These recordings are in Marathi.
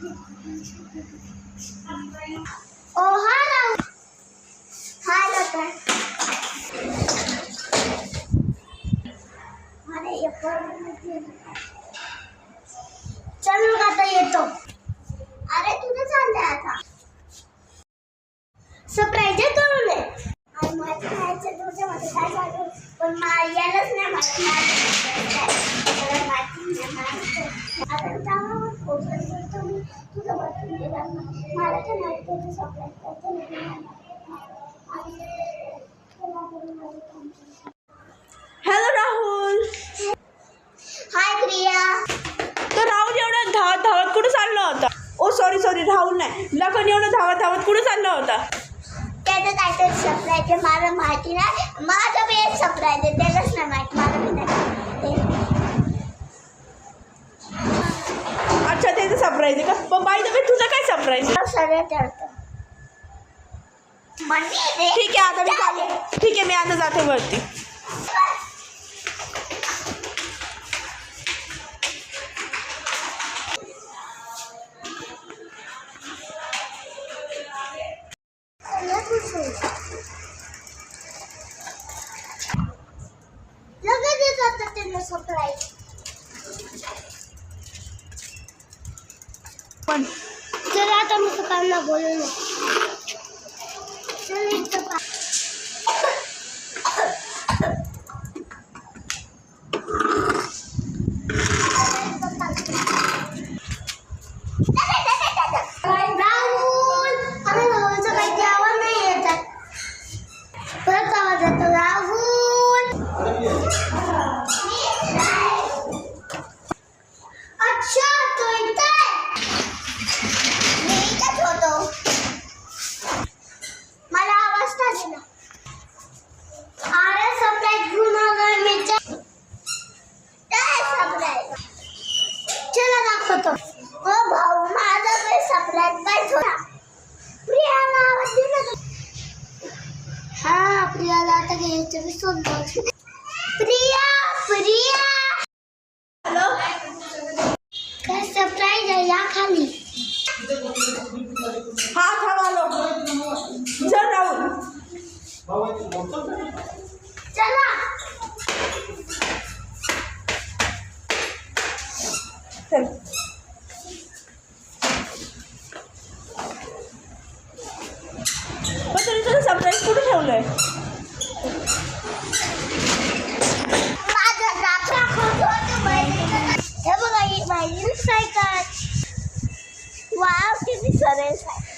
ओ हेलो हेलो अरे ये चल आता येतो. अरे तुझं चाललंय आता सरप्राईज करू नये. आणि माझ्या खायचं तुझ्यामध्ये काय चालू पण यायलाच नाही माहिती आता त्यावर फोकस करतो मी तुझं बटन गेला मला तर नाही तुझं सरप्राईज करतो. हॅलो राहुल. हाय प्रिया. तर राहुल एवढा धावत धावत कुठं चालला होता? ओ सॉरी राहुल नाही, लखन एवढं धावत धावत कुठं चालला होता? त्याचं काहीतरी सरप्राईज आहे मला माहिती नाही. माझं बी एक सरप्राईज आहे त्यालाच नाही माहिती मला बी नाही. अच्छा त्याचं सरप्राईज आहे का? पण बाय द वे तुझं काय सरप्राईज? सगळं ठरतं. ठीक आहे आता मी चालू. ठीक आहे मी आता जाते वरती. लगेच येतात त्यांना सरप्राईज. पण चला आता मी सकाळला बोलवलं. चल इथं पा राहुल. अरे राहुलचं काही जेवण नाही येतात. परत आवाज येतो राहुल. अच्छा तो इथं मी इथंच होतो. मला आवाज का दिला? अरे सरप्राईज घेऊन आलोय मी. काय सरप्राईज? चला दाखवतो. ओ भाऊ माझा काही सरप्राईज पाहिजे होता. प्रियाला आवाज दिला. हा प्रियाला आता घ्यायचं विसरलो. प्रिया प्रिया. हॅलो काय सरप्राईज आहे या खाली. हा थांब आलो. चल राहुल. चला चल. पण तरी तुझं सरप्राईज कुठे ठेवलंय? माझा दाखला खोटं हे बघा ही माझी सायकल. वाव किती सरळ सायकल.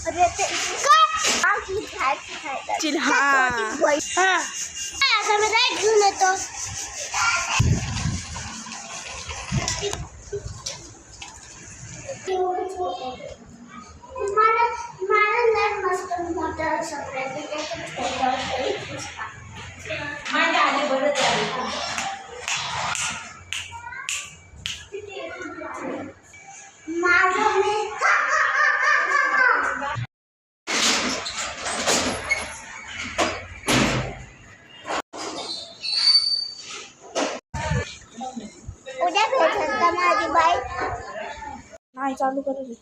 अरे ते काय आखी सायकल. चिल हा आता मी राईट घेऊन येतो. मला लय मस्त मोठं सरप्राईज माझ्या आले बरं झालं. माझं मी उद्या भेटेल का माझी बाईक? नाही चालू करू दे.